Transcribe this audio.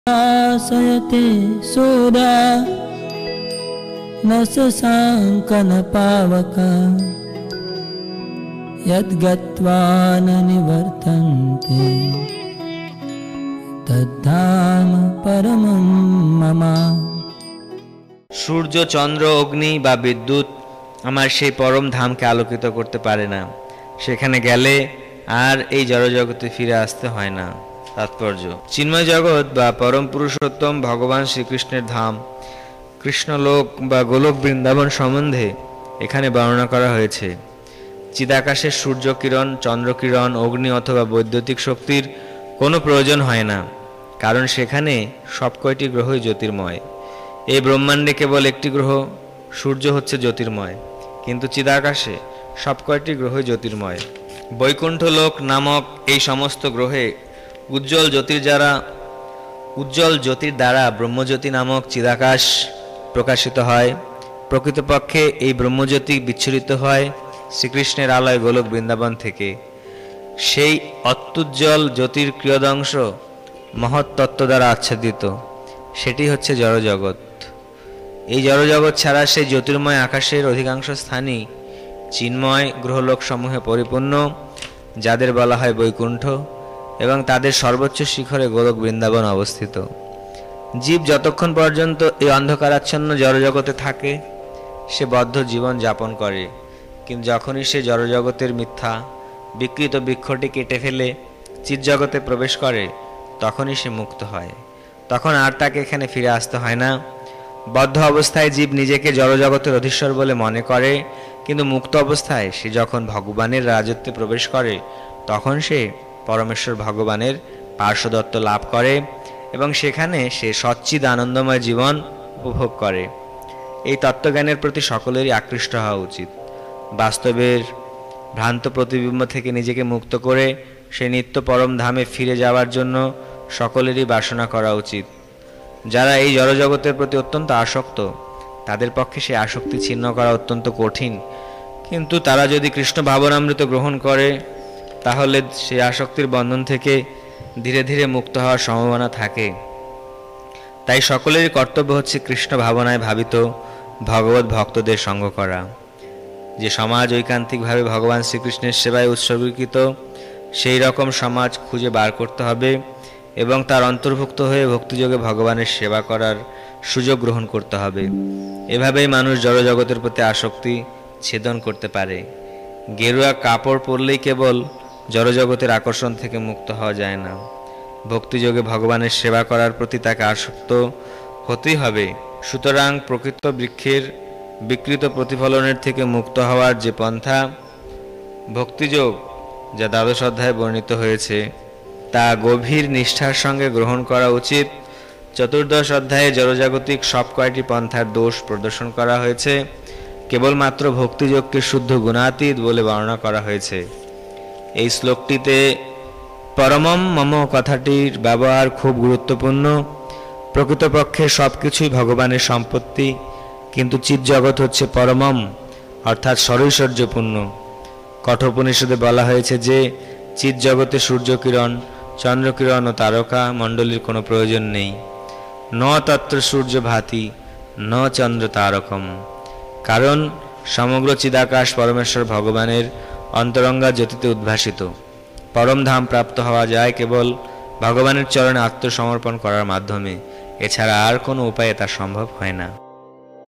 आसयते सूर्या न शशाङ्क न पावक यद्गत्वा न निवर्तन्ते तद्धाम परमं मम। সূর্য চন্দ্র অগ্নি বা বিদ্যুৎ আমার সেই পরম ধামকে আলোকিত করতে পারে না। সেখানে গেলে আর এই জড়জগতে ফিরে আসতে হয় না। তাৎপর্য: চিন্ময় জগৎ বা পরম পুরুষোত্তম ভগবান শ্রীকৃষ্ণের ধাম কৃষ্ণলোক বা গোলক বৃন্দাবন সম্বন্ধে এখানে বর্ণনা করা হয়েছে। চিদাকাশের সূর্য কিরণ, চন্দ্র কিরণ, অগ্নি অথবা বৈদ্যুতিক শক্তির কোনো প্রয়োজন হয় না, কারণ সেখানে সব কয়টি গ্রহই জ্যোতির্ময়। এই ব্রহ্মাণ্ডে কেবল একটি গ্রহ সূর্য হচ্ছে জ্যোতির্ময়, কিন্তু চিদাকাশে সব কয়টি গ্রহই জ্যোতির্ময়। বৈকুণ্ঠ লোক নামক এই সমস্ত গ্রহে উজ্জ্বল জ্যোতির দ্বারা ব্রহ্মজ্যোতি নামক চিদাকাশ প্রকাশিত হয়। প্রকৃতপক্ষে এই ব্রহ্মজ্যোতি বিচ্ছুরিত হয় শ্রীকৃষ্ণের আলয় গোলক বৃন্দাবন থেকে। সেই অত্যুজ্জ্বল জ্যোতির ক্রিয়দংশ মহৎ তত্ত্ব দ্বারা আচ্ছাদিত, সেটি হচ্ছে জড়জগৎ। এই জড়জগৎ ছাড়া সেই জ্যোতির্ময় আকাশের অধিকাংশ স্থানই চিন্ময় গ্রহলোকসমূহে পরিপূর্ণ, যাদের বলা হয় বৈকুণ্ঠ, এবং তাদের সর্বোচ্চ শিখরে গোলক বৃন্দাবন অবস্থিত। জীব যতক্ষণ পর্যন্ত এই অন্ধকারাচ্ছন্ন জড়জগতে থাকে সে বদ্ধ জীবন যাপন করে, কিন্তু যখনই সে জড়জগতের মিথ্যা বিকৃত বৃক্ষটি কেটে ফেলে চিৎজগতে প্রবেশ করে তখনই সে মুক্ত হয়। তখন আর তাকে এখানে ফিরে আসতে হয় না। বদ্ধ অবস্থায় জীব নিজেকে জড়জগতের অধীশ্বর বলে মনে করে, কিন্তু মুক্ত অবস্থায় সে যখন ভগবানের রাজত্বে প্রবেশ করে তখন সে পরমেশ্বর ভগবানের পার্শ্বদত্ত লাভ করে এবং সেখানে সে সচ্চিদ আনন্দময় জীবন উপভোগ করে। এই তত্ত্বজ্ঞানের প্রতি সকলেরই আকৃষ্ট হওয়া উচিত। বাস্তবের ভ্রান্ত প্রতিবিম্ব থেকে নিজেকে মুক্ত করে সে নিত্য পরম ধামে ফিরে যাওয়ার জন্য সকলেরই বাসনা করা উচিত। যারা এই জড়জগতের প্রতি অত্যন্ত আসক্ত তাদের পক্ষে সে আসক্তি ছিন্ন করা অত্যন্ত কঠিন, কিন্তু তারা যদি কৃষ্ণ ভাবনামৃত গ্রহণ করে তাহলে সেই আসক্তির বন্ধন থেকে ধীরে ধীরে মুক্ত হওয়ার সম্ভাবনা থাকে। তাই সকলেরই কর্তব্য হচ্ছে কৃষ্ণ ভাবনায় ভাবিত ভগবত ভক্তদের সঙ্গ করা। যে সমাজ ঐকান্তিকভাবে ভগবান শ্রীকৃষ্ণের সেবায় উৎসর্গীকৃত সেই রকম সমাজ খুঁজে বার করতে হবে এবং তার অন্তর্ভুক্ত হয়ে ভক্তিযোগে ভগবানের সেবা করার সুযোগ গ্রহণ করতে হবে। এভাবেই মানুষ জড়জগতের প্রতি আসক্তি ছেদন করতে পারে। গেরুয়া কাপড় পরলেই কেবল জড়জগতের আকর্ষণ থেকে মুক্ত হওয়া যায় না। ভক্তিযোগে ভগবানের সেবা করার প্রতি তাকে আসক্ত হতেই হবে। সুতরাং প্রকৃত বৃক্ষের বিকৃত প্রতিফলনের থেকে মুক্ত হওয়ার যে পন্থা ভক্তিযোগ, যা দ্বাদশ অধ্যায়ে বর্ণিত হয়েছে, তা গভীর নিষ্ঠার সঙ্গে গ্রহণ করা উচিত। চতুর্দশ অধ্যায়ে জড়জাগতিক সব কয়টি পন্থার দোষ প্রদর্শন করা হয়েছে, কেবলমাত্র ভক্তিযোগকে শুদ্ধ গুণাতীত বলে বর্ণনা করা হয়েছে। এই শ্লোকটিতে পরমম মম কথাটির ব্যবহার খুব গুরুত্বপূর্ণ। প্রকৃতপক্ষে সব কিছুই ভগবানের সম্পত্তি, কিন্তু চিৎজগৎ হচ্ছে পরমম অর্থাৎ সরৈশ্বর্যপূর্ণ। কঠোপনিষদে বলা হয়েছে যে চিৎজগতে সূর্যকিরণ, চন্দ্রকিরণ ও তারকা মণ্ডলীর কোনো প্রয়োজন নেই। ন তত্র সূর্য ভাতি ন চন্দ্র তারকম, কারণ সমগ্র চিদাকাশ পরমেশ্বর ভগবানের অন্তরঙ্গা জ্যোতিতে উদ্ভাসিত। পরম ধাম প্রাপ্ত হওয়া যায় কেবল ভগবানের চরণে আত্মসমর্পণ করার মাধ্যমে, এছাড়া আর কোনো উপায়ে তা সম্ভব হয় না।